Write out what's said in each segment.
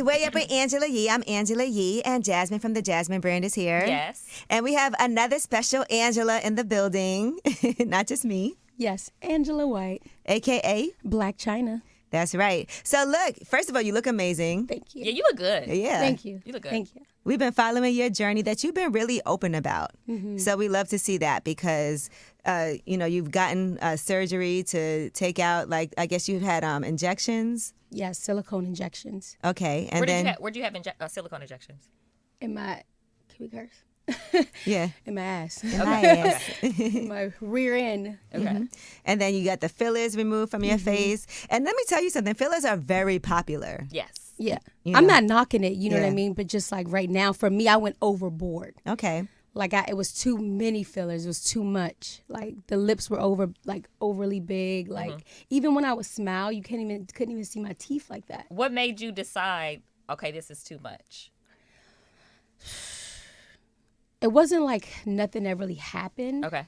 Way Up with Angela Yee. I'm Angela Yee, and Jasmine from the Jasmine brand is here. Yes. And we have another special Angela in the building, not just me. Yes, Angela White, a.k.a. Blac Chyna. That's right. So look, first of all, you look amazing. Thank you. Yeah, you look good. Yeah. Thank you. You look good. Thank you. We've been following your journey that you've been really open about. Mm-hmm. So we love to see that because, you've gotten surgery to take out, like, I guess you've had injections. Yes, silicone injections. Okay. And Where'd you have silicone injections? In my, can we curse? Yeah. In my ass. In my ass. In my rear end. Okay. Mm-hmm. And then you got the fillers removed from your face. And let me tell you something, fillers are very popular. Yes. Yeah. You I'm know? not knocking it, you know what I Yeah. mean? But just like right now, for me, I went overboard. Okay. Like it was too many fillers. It was too much. Like the lips were overly big. Like even when I would smile, you couldn't even see my teeth like that. What made you decide, okay, this is too much? It wasn't like nothing that really happened. Okay.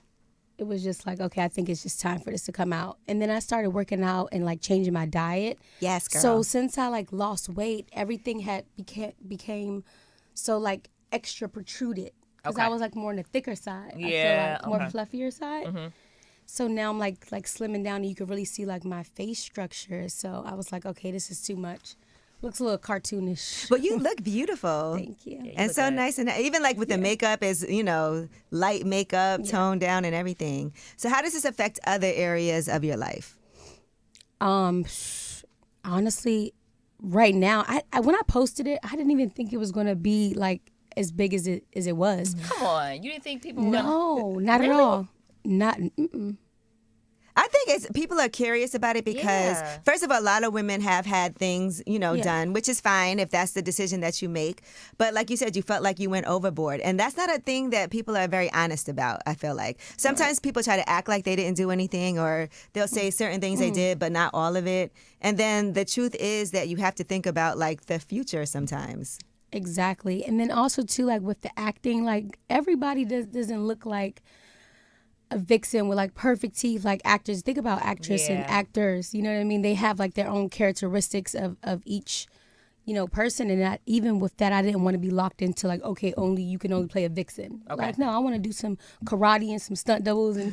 It was just like, okay, I think it's just time for this to come out. And then I started working out and like changing my diet. Yes, girl. So since I like lost weight, everything had became so like extra protruded. Because I Okay. was like more on the thicker side. Yeah, I feel like more okay. fluffier side. So now I'm like slimming down and you could really see like my face structure. So I was like, okay, this is too much. Looks a little cartoonish. But you look beautiful. Thank you. Yeah, you And look so good. nice. And even like with the makeup is, light makeup, toned down and everything. So how does this affect other areas of your life? Honestly, right now, I when I posted it, I didn't even think it was going to be like as big as it was. Come on. You didn't think people were No, not at Really? all. Not. Mm-mm. I think people are curious about it because, Yeah. first of all, a lot of women have had things, done, which is fine if that's the decision that you make. But like you said, you felt like you went overboard. And that's not a thing that people are very honest about, I feel like. Sometimes people try to act like they didn't do anything, or they'll say certain things they did, but not all of it. And then the truth is that you have to think about, like, the future sometimes. Exactly. And then also too, like with the acting, like everybody doesn't look like a vixen with like perfect teeth like actors. Think about actress and Yeah. actors, you know what I mean? They have like their own characteristics of each, person. And that, even with that, I didn't want to be locked into like, okay, you can only play a vixen. Okay. Like, no, I want to do some karate and some stunt doubles and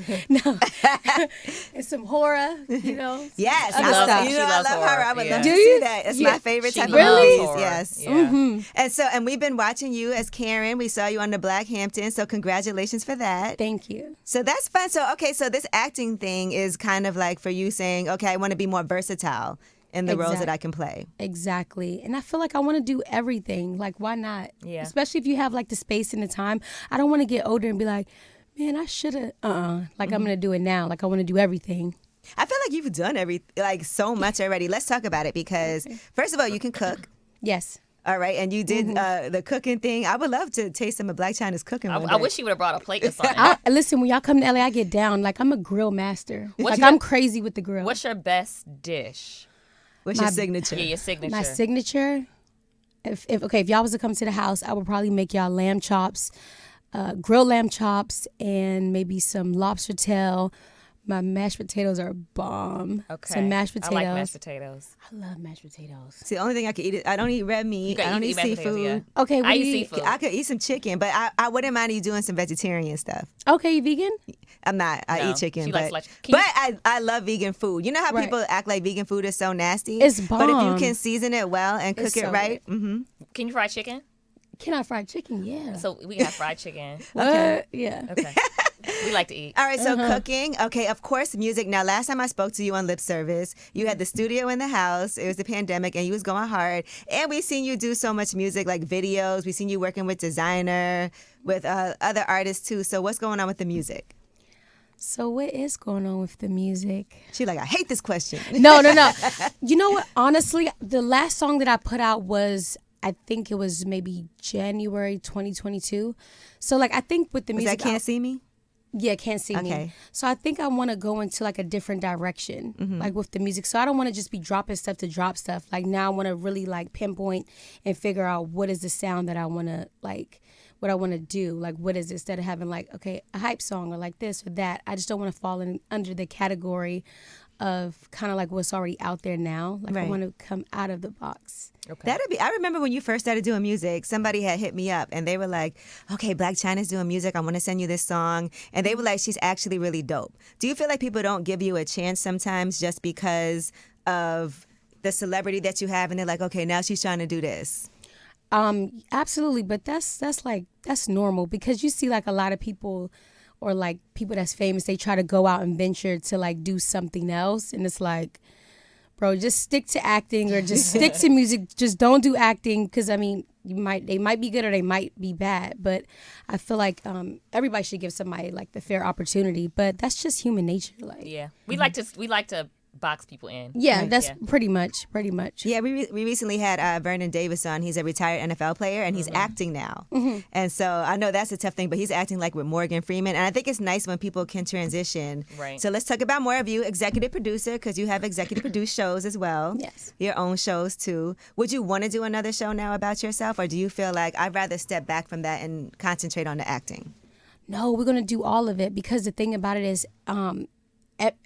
and some horror, Yes, Other I love, stuff. I She love loves horror. horror, I would yeah. love Do to you? see that. It's Yeah. my favorite She type of loves movies. horror. Yes. Yeah. And we've been watching you as Karen. We saw you on the Black Hampton, so congratulations for that. Thank you. So that's fun. So this acting thing is kind of like for you saying, okay, I want to be more versatile in the roles that I can play. Exactly. And I feel like I want to do everything. Like, why not? Yeah. Especially if you have like the space and the time. I don't want to get older and be like, man, I should have, Like, I'm going to do it now. Like, I want to do everything. I feel like you've done so much already. Let's talk about it because first of all, you can cook. Yes. All right. And you did the cooking thing. I would love to taste some of Blac Chyna's cooking one I day. wish you would have brought a plate or something. Listen, when y'all come to LA, I get down. Like, I'm a grill master. What's I'm your- crazy with the grill. What's your best dish? What's your signature? Yeah, your signature. My signature? If y'all was to come to the house, I would probably make y'all lamb chops, grilled lamb chops, and maybe some lobster tail. My mashed potatoes are bomb. Okay. Some mashed potatoes. I like mashed potatoes. I love mashed potatoes. It's the only thing I could eat. I don't eat red meat. Okay, I don't you eat mashed potatoes, seafood. yeah. Okay, what I do eat you seafood. I could eat some chicken, but I wouldn't mind you doing some vegetarian stuff. Okay, you vegan? I'm not. I No, eat chicken, she but likes Can you- I love vegan food. You know how Right. people act like vegan food is so nasty? It's But if you bomb. can season it well and cook It's it so right, Can you fry chicken? Can I fry chicken? Yeah. So we can have fried chicken. Yeah. Okay. We like to eat. All right, so cooking. Okay, of course, music. Now, last time I spoke to you on Lip Service, you had the studio in the house. It was the pandemic, and you was going hard. And we've seen you do so much music, like videos. We've seen you working with designer, with other artists, too. So what's going on with the music? So what is going on with the music? She like, I hate this question. No. You know what? Honestly, the last song that I put out was, I think it was maybe January 2022. So like, I think with the Was music, that Can't See Me? Yeah, Can't See Me. Okay. So I think I want to go into like a different direction, like with the music. So I don't want to just be dropping stuff to drop stuff. Like now I want to really like pinpoint and figure out what is the sound that I want to like, what I want to do. Like what is it, instead of having like, okay, a hype song or like this or that. I just don't want to fall in under the category of kind of like what's already out there now. Like I Right. want to come out of the box. Okay. I remember when you first started doing music, somebody had hit me up and they were like, okay, Blac Chyna's doing music. I want to send you this song. And they were like, she's actually really dope. Do you feel like people don't give you a chance sometimes just because of the celebrity that you have and they're like, okay, now she's trying to do this? Absolutely, but that's normal because you see like a lot of people or like people that's famous, they try to go out and venture to like do something else, and it's like, bro, just stick to acting or just stick to music. Just don't do acting because I mean, they might be good or they might be bad, but I feel like everybody should give somebody like the fair opportunity. But that's just human nature, like Yeah, we like to box people in. yeah, that's Yeah. pretty much. Yeah, we recently had Vernon Davis on. He's a retired NFL player, and he's acting now. And so I know that's a tough thing, but he's acting like with Morgan Freeman. And I think it's nice when people can transition. Right. So let's talk about more of you, executive producer, because you have executive produced shows as well. Yes. Your own shows, too. Would you want to do another show now about yourself, or do you feel like I'd rather step back from that and concentrate on the acting? No, we're gonna do all of it because the thing about it is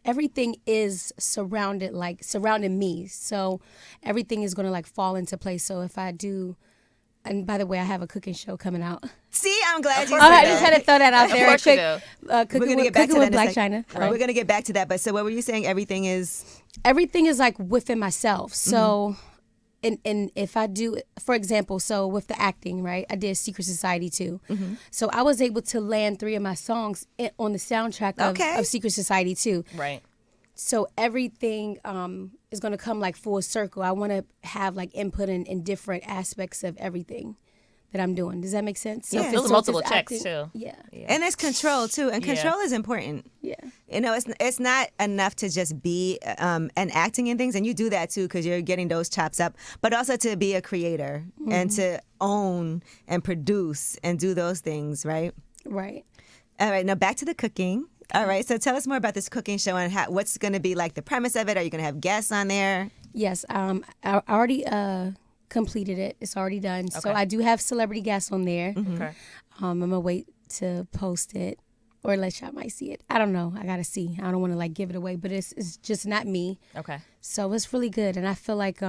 everything is surrounding me, so everything is gonna like fall into place. So if I do, and by the way, I have a cooking show coming out. See, I'm glad you Oh, said I that. just had to throw that out there. course you quick. We're Cooking going to with, get back to cooking that with in a Blac sec. Chyna. We're going to get back to that. But so what were you saying? Everything is... Everything is like within myself. So, and if I do, for example, so with the acting, right? I did Secret Society too. So I was able to land 3 of my songs on the soundtrack of Secret Society too. Right. So everything is going to come like full circle. I want to have like input in different aspects of everything that I'm doing. Does that make sense? Yeah. if Those it's- are so if multiple it's checks acting- too. Yeah. And there's control, too. And control is important. Yeah. You know, it's not enough to just be and acting in things, and you do that too because you're getting those chops up, but also to be a creator and to own and produce and do those things, right? Right. All right, now back to the cooking. All right, so tell us more about this cooking show and what's going to be like the premise of it. Are you going to have guests on there? Yes. I already completed it. It's already done. So I do have celebrity guests on there. Okay. I'm gonna wait to post it, or let y'all might see it. I don't know. I gotta see. I don't want to like give it away, but it's just not me. Okay. So it's really good, and I feel like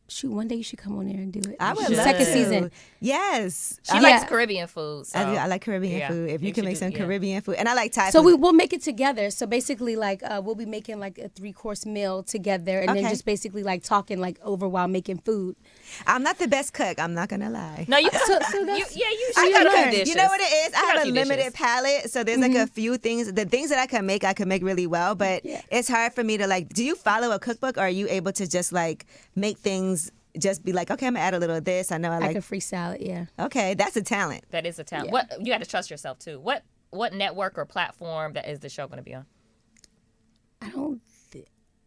shoot, one day you should come on there and do it. I would should. love Second to. season. Yes. She Yeah. likes Caribbean food. So. I like Caribbean Yeah. food. If you You can should make do- some yeah. Caribbean food. And I like Thai So food. we'll make it together. So basically, like we'll be making like a 3-course meal together, and then Okay. just basically like talking like over while making food. I'm not the best cook. I'm not going to lie. No, you. So you that's- you I should gotta got a few cook. dishes. You know what it is? I got have a a few limited dishes. palate, so there's like a few things. The things that I can make really well, but Yeah. it's hard for me to like. Do you follow a cookbook, or are you able to just like make things? Just be like, okay, I'm gonna add a little of this. I know I Like like. a free salad, yeah. Okay, that's a talent. That is a talent. Yeah. What you got to trust yourself too. What network or platform that is the show going to be on?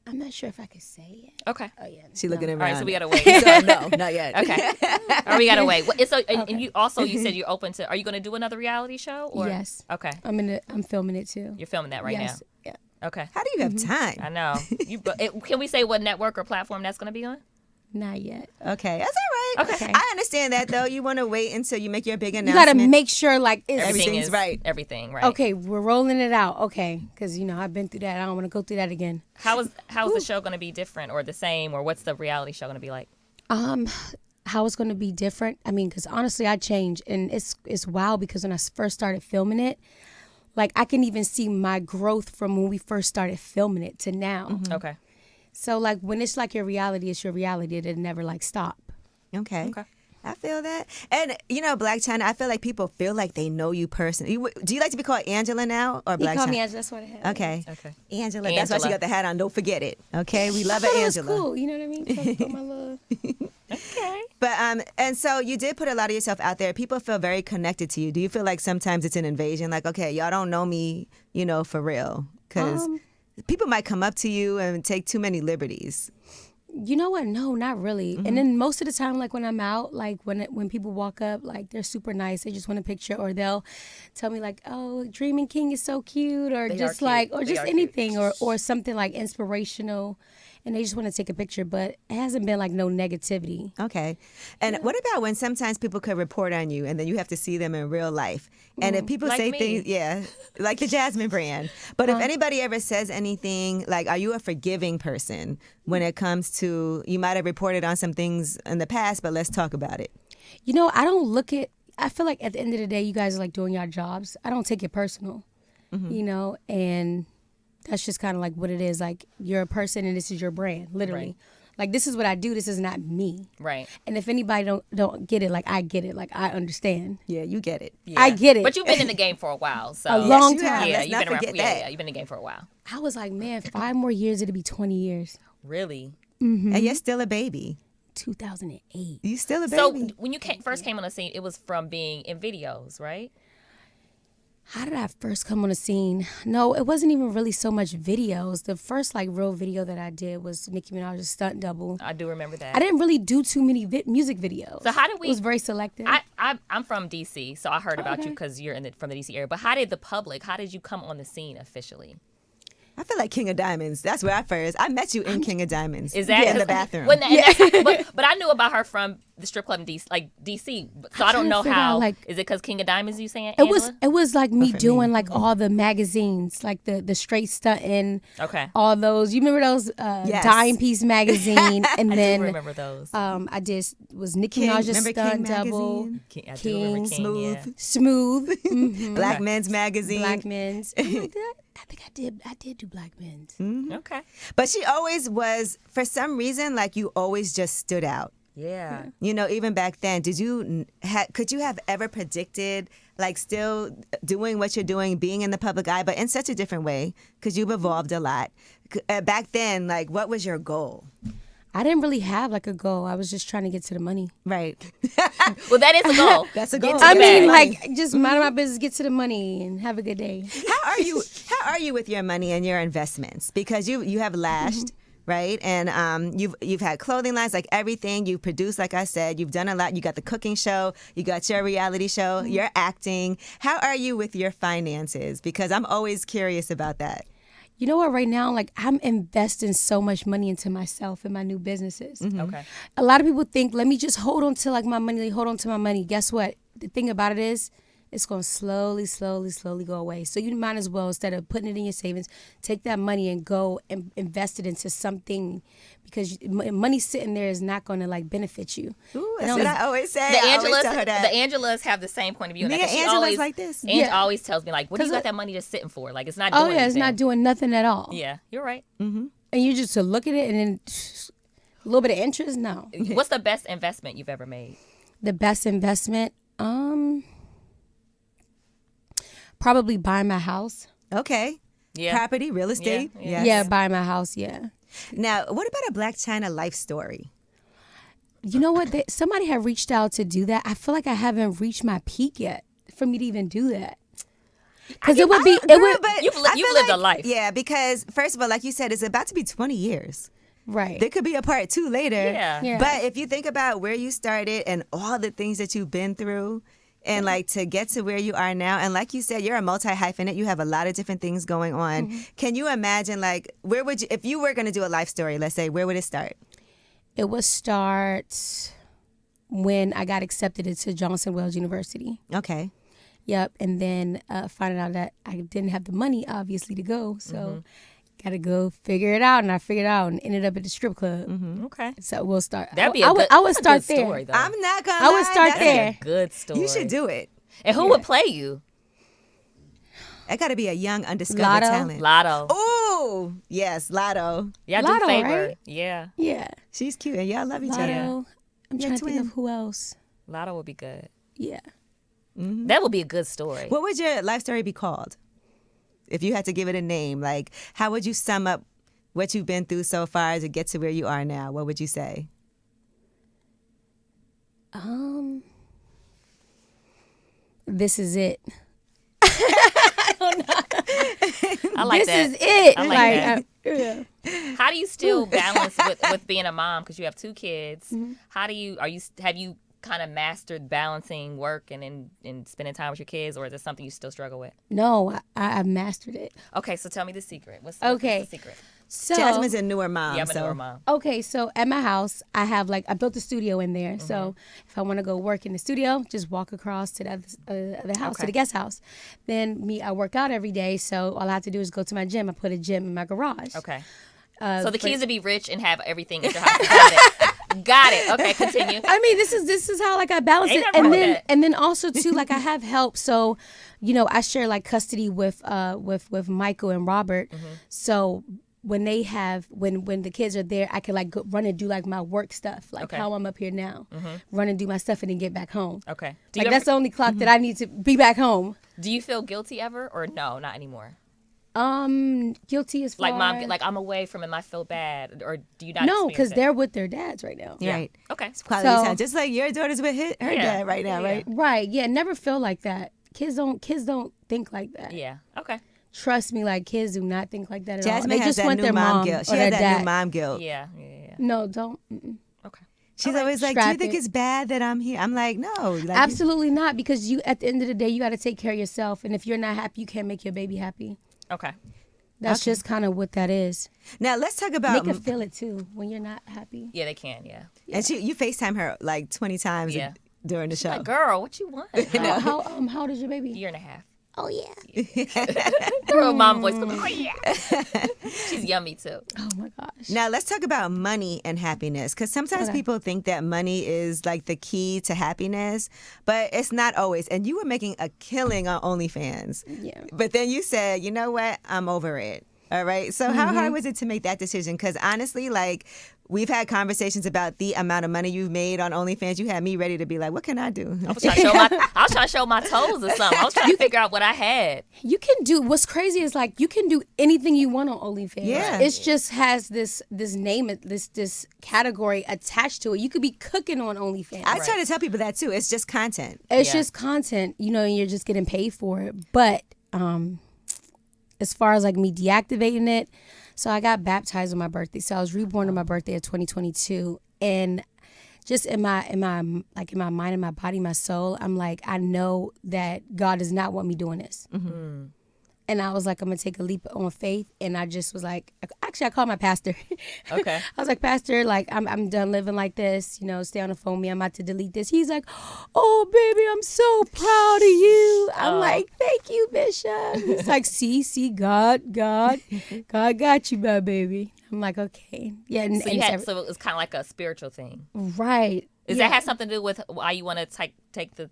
I'm not sure if I could say it. Okay. Oh yeah. She looking All around. right, so we got to wait. So, no, not yet. Okay. Or we got to wait. And you also you said you're open to. Are you going to do another reality show? Or? Yes. Okay. I'm filming it too. You're filming that right yes. Yeah. now. Okay. How do you have time? I know. Can we say what network or platform that's going to be on? Not yet. Okay, that's all right. Okay. I understand that though. You want to wait until you make your big You announcement. got to make sure like it's Everything's right. Everything right. okay. We're rolling it out. Okay, because I've been through that. I don't want to go through that again. How is the show going to be different or the same, or what's the reality show going to be like? How it's going to be different? I mean, because honestly, I changed, and it's wild because when I first started filming it, like I can even see my growth from when we first started filming it to now. Okay. So like when it's like your reality, it's your reality. It'll never like stop. Okay. I feel that. And, Blac Chyna, I feel like people feel like they know you personally. Do you like to be called Angela now or He Blac called Chyna? me Angela. That's what I had. Okay. Okay. Angela. That's why she Angela. got the hat on. Don't forget it. Okay. We love it, That was Angela. cool. You know what I mean? So I put my little... Okay. But and so you did put a lot of yourself out there. People feel very connected to you. Do you feel like sometimes it's an invasion? Like, okay, y'all don't know me, for real, because people might come up to you and take too many liberties. You know what? No, not really. Mm-hmm. And then most of the time, like when I'm out, like when people walk up, like they're super nice. They just want a picture, or they'll tell me like, "Oh, Dreaming King is so cute," or They just are like, cute. or They just are anything, or something like inspirational. and they just want to take a picture, but it hasn't been like no negativity. Okay. And what about when sometimes people could report on you and then you have to see them in real life? And if people Like say me. things, like the Jasmine brand. But if anybody ever says anything, like, are you a forgiving person when it comes to, you might have reported on some things in the past, but let's talk about it. You know, I feel like at the end of the day, you guys are like doing your jobs. I don't take it personal, you know, and that's just kind of like what it is. Like, you're a person and this is your brand, literally. Right. Like, this is what I do. This is not me. Right. And if anybody don't get it, like, I get it. Like, I understand. Yeah, you get it. Yeah. I get it. But you've been in the game for a while, so A long Yes, you have. time. yeah, Let's you've not been around. forget Yeah, that. yeah, you've been in the game for a while. I was like, man, 5 more years, it'll be 20 years. Really? And you're still a baby. 2008. You still a So baby. when you first came on the scene, it was from being in videos, right? How did I first come on the scene? No, it wasn't even really so much videos. The first like real video that I did was Nicki Minaj's Stunt Double. I do remember that. I didn't really do too many music videos. So how did we? It was very selective. I'm from DC, so I heard about you because you're from the DC area. But how did you come on the scene officially? I feel like King of Diamonds. That's where I met you in King of Diamonds. Is that in the bathroom? But I knew about her from the strip club in DC, so I don't know figure how. out, like- Is it because King of Diamonds you saying? It was like me for doing me. like all the magazines, like the straight stunting. Okay. All those. You remember those Dime Piece magazine? And I then do remember those. I did was Nicki King, Minaj's remember Stunt King Double. magazine? I do King, remember King, Smooth. yeah. Smooth. Mhm. Black Men's Magazine. Black Men's. I think I did do Black Men's. Okay. But she always was, for some reason, like you always just stood out. Yeah. You know, even back then, could you have ever predicted, like, still doing what you're doing, being in the public eye, but in such a different way? Because you've evolved a lot. Back then, like, what was your goal? I didn't really have like a goal. I was just trying to get to the money. Right. Well, that is a goal. That's a Get goal. to I the mean, bag. like, just mind my business, get to the money, and have a good day. How are you with your money and your investments? Because you have lashed, right? And you've had clothing lines, like everything. You've produced, like I said, you've done a lot. You got the cooking show, you got your reality show, you're acting. How are you with your finances? Because I'm always curious about that. You know what? Right now, like, I'm investing so much money into myself and my new businesses. Okay. A lot of people think, let me just hold on to like my money, hold on to my money. Guess what? The thing about it is, it's going to slowly go away. So you might as well, instead of putting it in your savings, take that money and go and invest it into something, because money sitting there is not going to like benefit you. Ooh, It that's only- what I always say. The I always tell her that. Angelas have the same point of view. Me and and she Angela's always, like this. Ange Yeah. always tells me, like, what do you 'Cause got that money just sitting for? Like, it's not doing Oh yeah, it's not anything. doing nothing at all. Yeah, you're right. And you just to look at it and then a little bit of interest. No, What's the best investment you've ever made? the best investment, probably buying my house. Okay. Yeah. Property, real estate. Yeah, Yes. Yeah, buying my house. Yeah. Now, what about a Blac Chyna life story? You know what? Somebody had reached out to do that. I feel like I haven't reached my peak yet for me to even do that. Because it would be, it would, But You've I feel lived a like- life. Yeah, because first of all, like you said, it's about to be 20 years. right. There could be a part 2 later. Yeah. Yeah. But if you think about where you started and all the things that you've been through, and like to get to where you are now, and like you said, you're a multi-hyphenate. You have a lot of different things going on. Can you imagine, like, where would you, if you were going to do a life story, let's say, where would it start? It would start when I got accepted into Johnson Wales University. Okay. Yep. And then finding out that I didn't have the money, obviously, to go. So got to go figure it out. And I figured it out and ended up at the strip club. Okay. So we'll start. That'd be I would that's a start good there. story, though. I'm not going to I would start there. That's a good story. You should do it. And who would play you? It got to be a young, undiscovered Lotto. talent. Lotto. Ooh, yes, Lotto. Yeah, Lotto, do favor. right? Yeah. Yeah. She's cute, and y'all love each other. Lotto. I'm You're trying to think twin. of who else. Lotto would be good. Yeah. That would be a good story. What would your life story be called? If you had to give it a name, like, how would you sum up what you've been through so far to get to where you are now? What would you say? This is it. I like This that. is it. I like that. yeah. How do you still balance with being a mom, because you have 2 kids? How do you have you kind of mastered balancing work and spending time with your kids, or is it something you still struggle with? No, I've mastered it. Okay, so tell me the secret. What's Okay. the secret? So Jasmine's a newer mom. Yeah, I'm a newer mom. Okay, so at my house, I have I built a studio in there. So if I want to go work in the studio, just walk across to the other house, to the guest house. Then I work out every day. So all I have to do is go to my gym. I put a gym in my garage. Okay. So the key is to be rich and have everything at your house. Got it. Okay, continue. I mean, this is how I balance it, and then also too I have help. So, I share custody with Michael and Robert. So when they when the kids are there, I can go run and do my work stuff, how I'm up here now, run and do my stuff and then get back home. Okay. That's the only clock that I need to be back home. Do you feel guilty ever, or no, not anymore? Guilty as far mom, I'm away from him, I feel bad, or do you not? No, because they're with their dads right now. Yeah. Right. Okay. It's quality time, just like your daughter's with her dad right now, right? Right. Yeah. Never feel like that. Kids don't think like that. Yeah. Okay. Trust me, kids do not think like that at all. Jasmine They has just that want new their mom guilt. She has that new mom guilt. Yeah. No, don't. Okay. She's always like, do you think it's bad that I'm here? I'm like, no. Absolutely not, because at the end of the day, you got to take care of yourself. And if you're not happy, you can't make your baby happy. Okay. That's just kind of what that is. Now, let's talk about... They can feel it, too, when you're not happy. Yeah, they can, yeah. And you FaceTime her 20 times during the show. Like, girl, what you want? How old is your baby? 1.5 years. Oh, yeah. Her mom voice goes, oh, yeah. She's yummy, too. Oh, my gosh. Now, let's talk about money and happiness, because sometimes people think that money is the key to happiness, but it's not always. And you were making a killing on OnlyFans. Yeah. But then you said, you know what? I'm over it. All right. So how hard was it to make that decision? Because honestly, we've had conversations about the amount of money you've made on OnlyFans. You had me ready to be like, what can I do? I was trying to show my toes or something. I was trying to figure out what I had. You can do, what's crazy is you can do anything you want on OnlyFans. Yeah. It just has this name, this category attached to it. You could be cooking on OnlyFans. I try to tell people that too. It's just content. It's just content, and you're just getting paid for it. But as far as me deactivating it, so I got baptized on my birthday. So I was reborn on my birthday of 2022, and just in my mind and my body, my soul, I'm I know that God does not want me doing this. Mm-hmm. And I was I'm gonna take a leap on faith, and I just was actually I called my pastor. Okay. I was Pastor, I'm done living like this. Stay on the phone with me. I'm about to delete this. He's oh baby, I'm so proud of you. I'm thank you, Bishop. He's see, God got you, my baby. I'm okay. Yeah. So it was kind of like a spiritual thing, right? Does that have something to do with why you want to take the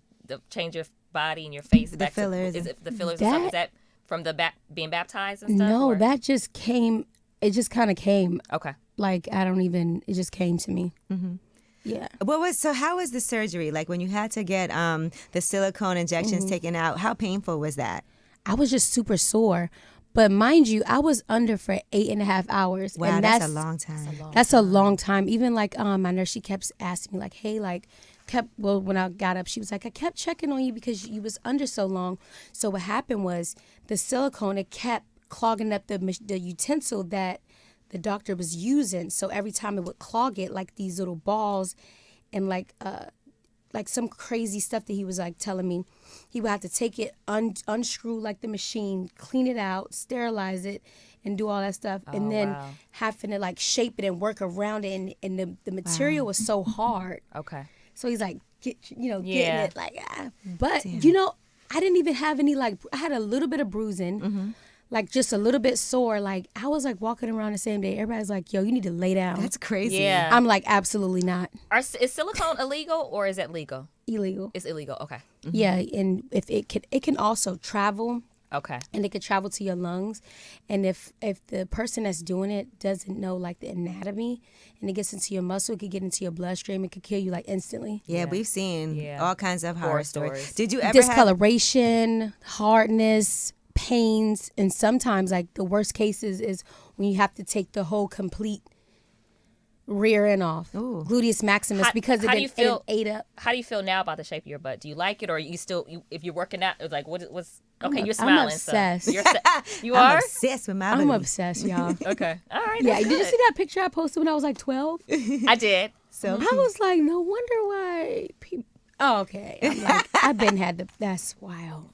change your body and your face back fillers? Is it the fillers or something? Is that from the being baptized and stuff? No, that just came. It just kind of came. Okay. It just came to me. Mm-hmm. Yeah. So how was the surgery? When you had to get the silicone injections taken out, how painful was that? I was just super sore. But mind you, I was under for 8.5 hours. Wow, and that's a long time. That's a long time. Even my nurse, she kept asking me hey, when I got up, she was I kept checking on you because you was under so long. So what happened was the silicone, it kept clogging up the utensil that the doctor was using. So every time it would clog it, these little balls and some crazy stuff that he was telling me. He would have to take it, unscrew the machine, clean it out, sterilize it, and do all that stuff. And then having to shape it and work around it. And the material was so hard. Okay. So he's getting it But, I didn't even have any, I had a little bit of bruising. Mm-hmm. Just a little bit sore. I was walking around the same day. Everybody's yo, you need to lay down. That's crazy. Yeah. I'm absolutely not. Is silicone illegal or is it legal? Illegal. It's illegal. Okay. Mm-hmm. Yeah, and if it can also travel. Okay. And it could travel to your lungs. And if the person that's doing it doesn't know the anatomy and it gets into your muscle, it could get into your bloodstream. It could kill you instantly. Yeah, we've seen all kinds of horror stories. Did you ever discoloration, hardness, pains, and sometimes the worst cases is when you have to take the whole complete rear end off, gluteus maximus, because it ate up. How do you feel now about the shape of your butt? Do you like it, or you still if you're working out, it's what's okay? You're smiling. I'm obsessed. So you are? I'm obsessed with my body. I'm obsessed, y'all. Okay, all right. Yeah, did you see that picture I posted when I was 12? I did. So I was no wonder why people. Oh, okay. I'm I've been had the. That's wild.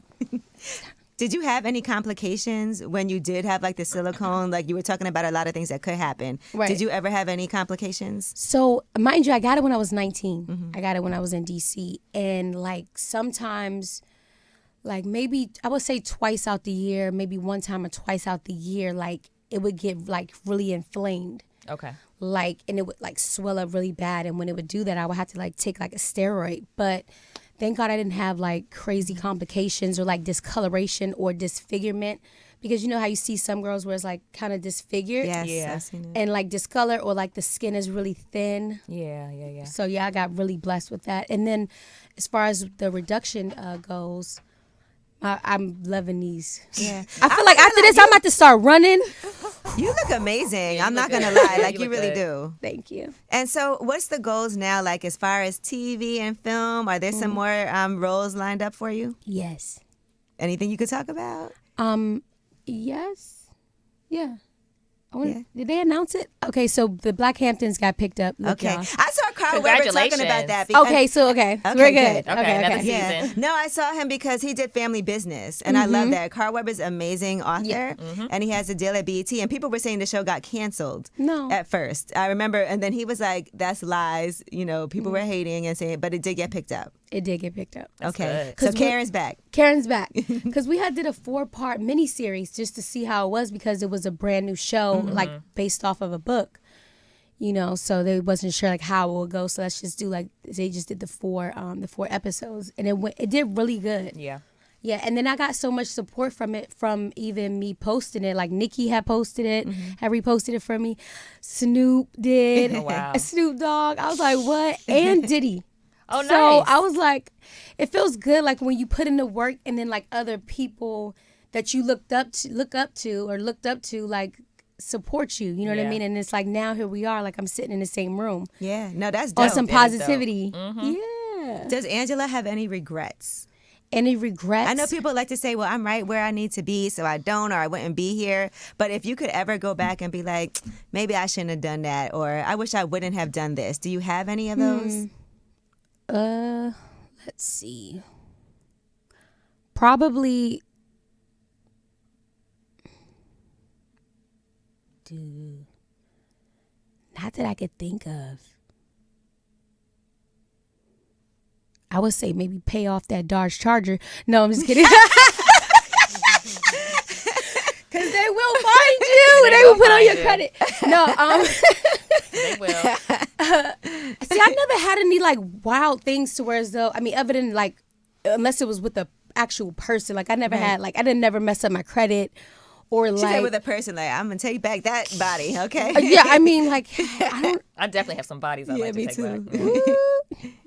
Did you have any complications when you did have like the silicone? Like you were talking about a lot of things that could happen. Right. Did you ever have any complications? So, mind you, I got it when I was 19. I got it when I was in DC. And like sometimes, like maybe I would say twice out the year, maybe one time or twice out the year, like it would get like really inflamed. Okay. Like, and it would like swell up really bad. And when it would do that, I would have to like take like a steroid. But thank God I didn't have like crazy complications or like discoloration or disfigurement, because you know how you see some girls where it's like kind of disfigured. Yes, Yeah. I've seen it. And like discolor, or like the skin is really thin. Yeah. So yeah, I got really blessed with that. And then as far as the reduction goes, I'm loving these. Yeah. I feel like after this, I'm about to start running. You look amazing. I'm not look going to good. lie. Like, you look really good. do. Thank you. And so what's the goals now, like as far as TV and film? Are there some more roles lined up for you? Yes. Anything you could talk about? Yes. Yeah. Yeah. Did they announce it? Okay, so the Black Hamptons got picked up. Look, Okay. y'all. I saw Carl Weber talking about that. Okay, so okay. Okay, We're good. good. Okay, another Okay. season. No, I saw him because he did Family Business, and I love that. Carl Weber's an amazing author, and he has a deal at BET, and people were saying the show got canceled No. at first. I remember, and then he was like, that's lies. You know, people were hating and saying, but it did get picked up. It did get picked up. Okay. good. So Karen's back. Karen's back. Because we had did a 4-part miniseries just to see how it was, because it was a brand new show, like based off of a book. You know, so they wasn't sure like how it would go. So let's just do like they just did the 4 episodes, and it did really good. Yeah. Yeah, and then I got so much support from it, from even me posting it. Like Nikki had posted it, had reposted it for me. Snoop did. Oh, wow. Snoop Dogg. I was like, what? And Diddy. Oh, So nice. I was like, it feels good, like when you put in the work, and then like other people that you looked up to, like support you. You know what I Yeah. mean? And it's like now here we are, like I'm sitting in the same room Yeah. No, that's dope. on some That is dope. positivity. Yeah. Does Angela have any regrets? Any regrets? I know people like to say, well, I'm right where I need to be, so I don't, or I wouldn't be here. But if you could ever go back and be like, maybe I shouldn't have done that, or I wish I wouldn't have done this. Do you have any of those? Let's see. Probably. Dude. Not that I could think of. I would say maybe pay off that Dodge Charger. No, I'm just kidding. Because they will find you. They will put on your credit. No, They will. see, I never had any like wild things to where as though, I mean, other than like, unless it was with the actual person. Like I never had, like I didn't never mess up my credit or She like. said with a person, like, I'm going to take back that body, okay? Yeah, I mean, like, I don't. I definitely have some bodies I like to me take too. back. Ooh,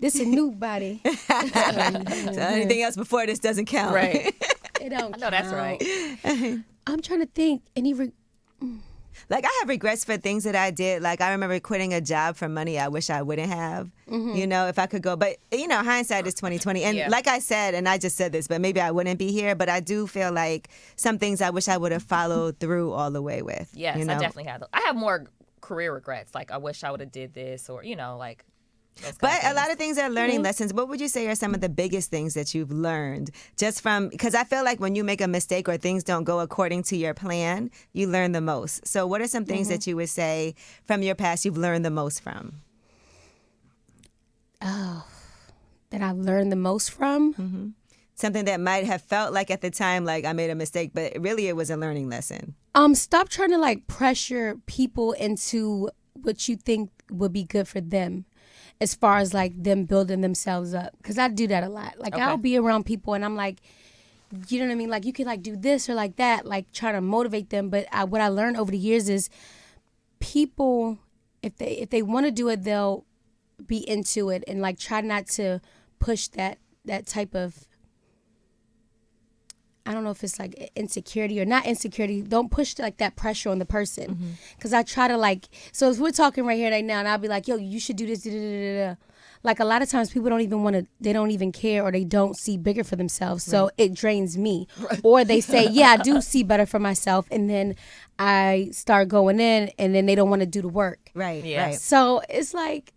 this a new body. So anything else before this doesn't count. Right. It don't. I know that's count. right. I'm trying to think. Like, I have regrets for things that I did. Like, I remember quitting a job for money I wish I wouldn't have, you know, if I could go. But, you know, hindsight is 20/20. And Yeah. like I said, and I just said this, but maybe I wouldn't be here. But I do feel like some things I wish I would have followed through all the way with. Yes, you know? I definitely have those. I have more career regrets. Like, I wish I would have did this, or, you know, like. those kind But a things. lot of things are learning lessons. What would you say are some of the biggest things that you've learned just from, because I feel like when you make a mistake or things don't go according to your plan, you learn the most. So what are some things that you would say from your past you've learned the most from? That I've learned the most from. Something that might have felt like at the time, like I made a mistake, but really it was a learning lesson. Stop trying to like pressure people into what you think would be good for them, as far as like them building themselves up. Because I do that a lot. Like Okay. I'll be around people and I'm like, you know what I mean? Like you can like do this or like that, like trying to motivate them. But what I learned over the years is people, if they want to do it, they'll be into it, and like try not to push that type of, I don't know if it's like insecurity or not insecurity. Don't push like that pressure on the person. Because I try to like, so if we're talking right here right now and I'll be like, yo, you should do this. Da, da, da, da, da. Like a lot of times people don't even want to, they don't even care, or they don't see bigger for themselves. So it drains me. Or they say, yeah, I do see better for myself. And then I start going in and then they don't want to do the work. Right, Yeah. right. So it's like,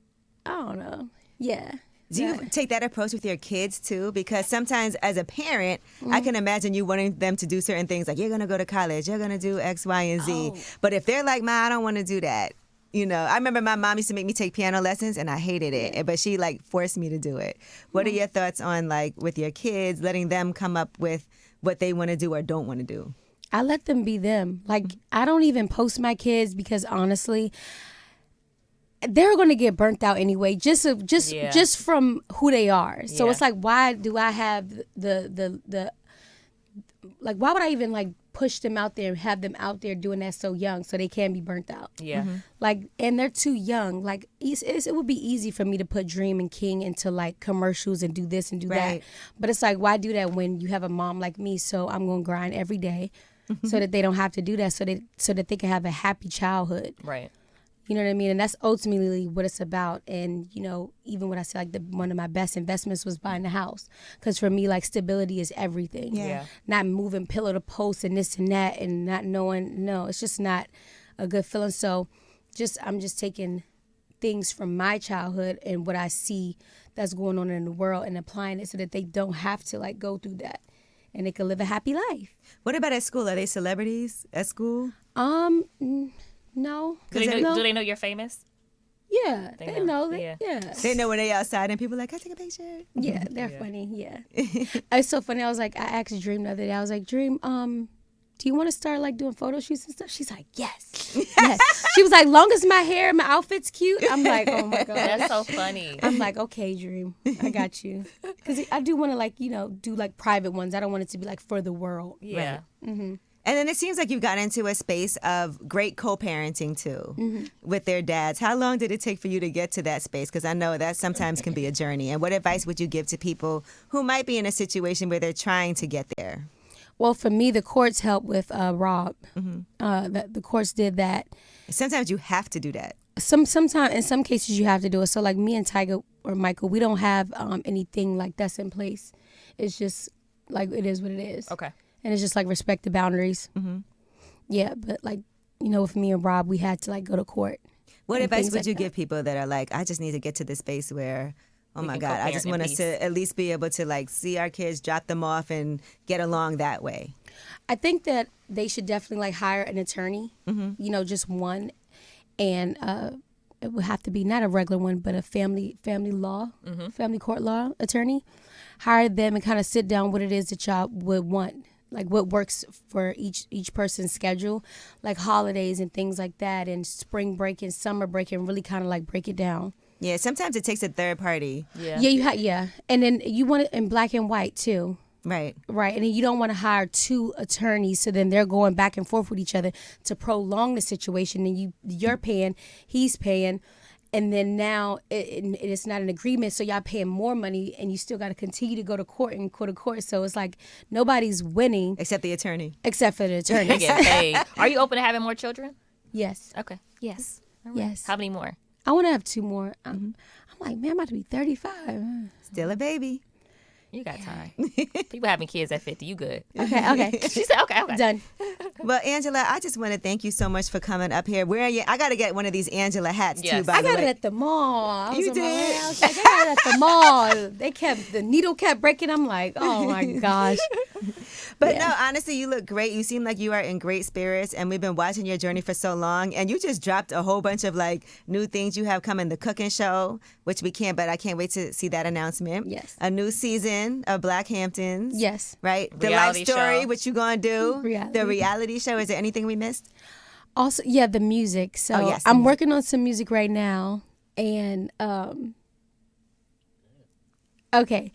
I don't know. Yeah. Do you take that approach with your kids too? Because sometimes as a parent, I can imagine you wanting them to do certain things like you're going to go to college, you're going to do X, Y, and Z. But if they're like, Ma, I don't want to do that. You know, I remember my mom used to make me take piano lessons and I hated it, but she like forced me to do it. What are your thoughts on like with your kids, letting them come up with what they want to do or don't want to do? I let them be them. Like, I don't even post my kids because honestly, they're going to get burnt out anyway, just from who they are. So it's like, why do I have the like, why would I even like push them out there and have them out there doing that so young so they can be burnt out? Yeah. Like, and they're too young. Like, it would be easy for me to put Dream and King into like commercials and do this and do that. But it's like, why do that when you have a mom like me? So I'm going to grind every day so that they don't have to do that, so that they can have a happy childhood. Right. You know what I mean? And that's ultimately what it's about. And, you know, even when I say like one of my best investments was buying the house. Because for me, like, stability is everything. Yeah. Not moving pillar to post and this and that and not knowing. No, it's just not a good feeling. So I'm just taking things from my childhood and what I see that's going on in the world and applying it so that they don't have to like go through that. And they can live a happy life. What about at school? Are they celebrities at school? No. Do they know you're famous? Yeah, they know. Yeah. They know when they outside and people are like, can I take a picture? Yeah, they're funny. Yeah. It's so funny. I asked Dream the other day. I was like, Dream, do you want to start like doing photo shoots and stuff? She's like, yes. She was like, long as my hair and my outfit's cute. I'm like, oh my God. That's so funny. I'm like, okay, Dream, I got you. Because I do want to like, you know, do like private ones. I don't want it to be like for the world. Yeah. Mm-hmm. And then it seems like you've gotten into a space of great co-parenting too with their dads. How long did it take for you to get to that space? Because I know that sometimes can be a journey. And what advice would you give to people who might be in a situation where they're trying to get there? Well, for me, the courts helped with Rob. The courts did that. Sometimes you have to do that. Sometimes, in some cases, you have to do it. So, like me and Tiger or Michael, we don't have anything like that's in place. It's just like it is what it is. Okay. And it's just like respect the boundaries. Yeah, but like, you know, with me and Rob, we had to like go to court. What advice would you give people that are like, I just need to get to this space where, oh my God, I just want us to at least be able to like see our kids, drop them off and get along that way? I think that they should definitely like hire an attorney, you know, just one. And it would have to be not a regular one, but a family court law attorney. Hire them and kind of sit down what it is that y'all would want. Like what works for each person's schedule, like holidays and things like that, and spring break and summer break, and really kind of like break it down. Yeah, sometimes it takes a third party. Yeah, and then you want it in black and white too. Right. And then you don't want to hire two attorneys, so then they're going back and forth with each other to prolong the situation. And you're paying, he's paying. And then now it's not an agreement, so y'all paying more money, and you still got to continue to go to court and go to court. So it's like nobody's winning except the attorney. Except for the attorney. They get paid. Are you open to having more children? Yes. Okay. Yes. All right. Yes. How many more? I want to have 2 more. I'm like, man, I'm about to be 35. Still a baby. You got time. People having kids at 50. You good. Okay. She said, okay. Done. Well, Angela, I just want to thank you so much for coming up here. Where are you? I got to get one of these Angela hats too, by the way. I got it at the mall. You did? I was like, I got it at the mall. The needle kept breaking. I'm like, oh my gosh. But no, honestly, you look great. You seem like you are in great spirits, and we've been watching your journey for so long. And you just dropped a whole bunch of like new things you have coming. The cooking show, which I can't wait to see that announcement. Yes. A new season of Black Hamptons. Yes. Right. The Reality life story, show. what you gonna do? Reality. The reality show. Is there anything we missed? Also, the music. So yes, I'm working on some music right now, and okay.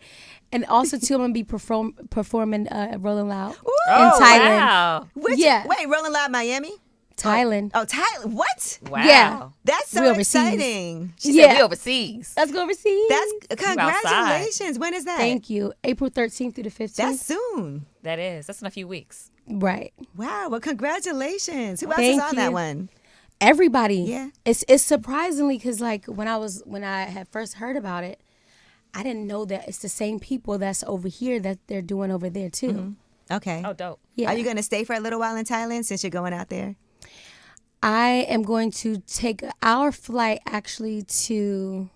And also, too, I'm going to be performing Rolling Loud in Thailand. Wow. Wait, Rolling Loud Miami? Thailand. Oh, Thailand. What? Wow. Yeah. That's so We overseas. exciting. She said we overseas. Let's go overseas. That's congratulations. When is that? Thank you. April 13th through the 15th. That's soon. That is. That's in a few weeks. Right. Wow. Well, congratulations. Who else Thank is on that you. one? Everybody. Yeah. It's surprisingly because like when I had first heard about it, I didn't know that it's the same people that's over here that they're doing over there too. Mm-hmm. Okay. Oh, dope. Yeah. Are you going to stay for a little while in Thailand since you're going out there? I am going to take our flight actually to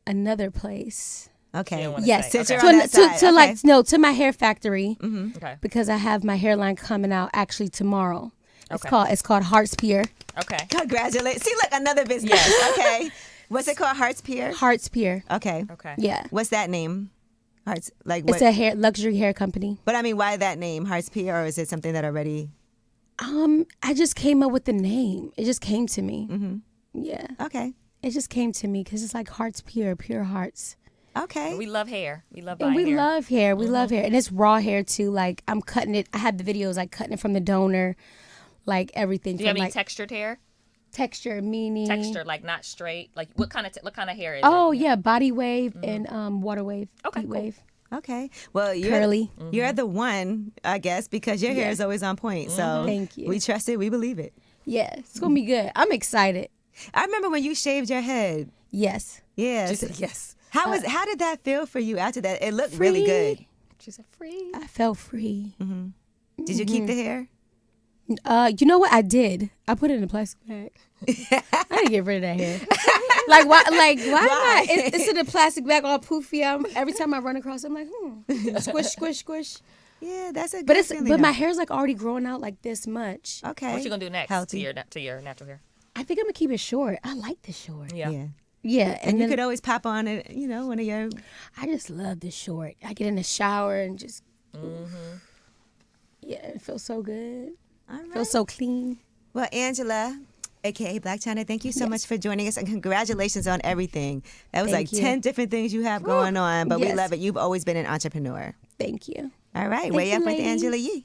another place. Okay. don't wanna Yes, say. Since you're Okay. on that side, to okay. like no to my hair factory Okay. because I have my hairline coming out actually tomorrow. Okay. It's called Heart's Pier. Okay. Congratulations. See, look, another business. Okay. What's it called? Heart's Pier? Heart's Pier. Okay. Okay. Yeah. What's that name? Hearts, like what? It's a luxury hair company. But I mean, why that name, Heart's Pier, or is it something that already? I just came up with the name. It just came to me. Mm-hmm. Yeah. Okay. It just came to me because it's like Heart's Pier, pure hearts. Okay. We love hair. We love And buying we hair. love hair. We love hair. And it's raw hair too. Like I'm cutting it. I have the videos like cutting it from the donor, like everything. Do you have from any like textured hair? texture, meaning Texture, like not straight. Like what kind of hair is Oh it? yeah, body wave and water wave. Okay, heat cool. wave. Okay. Well, Curly. You're the one, I guess, because your hair Yeah. is always on point. So Thank you. we trust it. We believe it. Yeah, it's gonna be good. I'm excited. I remember when you shaved your head. Yes. Yeah. She said yes. How did that feel for you after that? It looked really Free. good. She said free. I felt free. Did you keep the hair? You know what I did? I put it in a plastic bag. I didn't get rid of that hair. Like why? Like why? Why? Not? It's in a plastic bag, all poofy. Every time I run across, I'm like, squish, squish, squish. Yeah, that's a good But feeling, my though. hair's like already growing out like this much. Okay. What you gonna do next Healthy. to your natural hair? I think I'm gonna keep it short. I like the short. Yeah. Yeah. Yeah, And you then could always pop on it, one of your. I just love the short. I get in the shower and just. Yeah, it feels so good. All right. Feels so clean. Well, Angela, aka Blac Chyna, thank you so much for joining us, and congratulations on everything. That was Thank like you. 10 different things you have going on, but we Yes. love it. You've always been an entrepreneur. Thank you. All right, Thank way you, up with ladies. Angela Yee.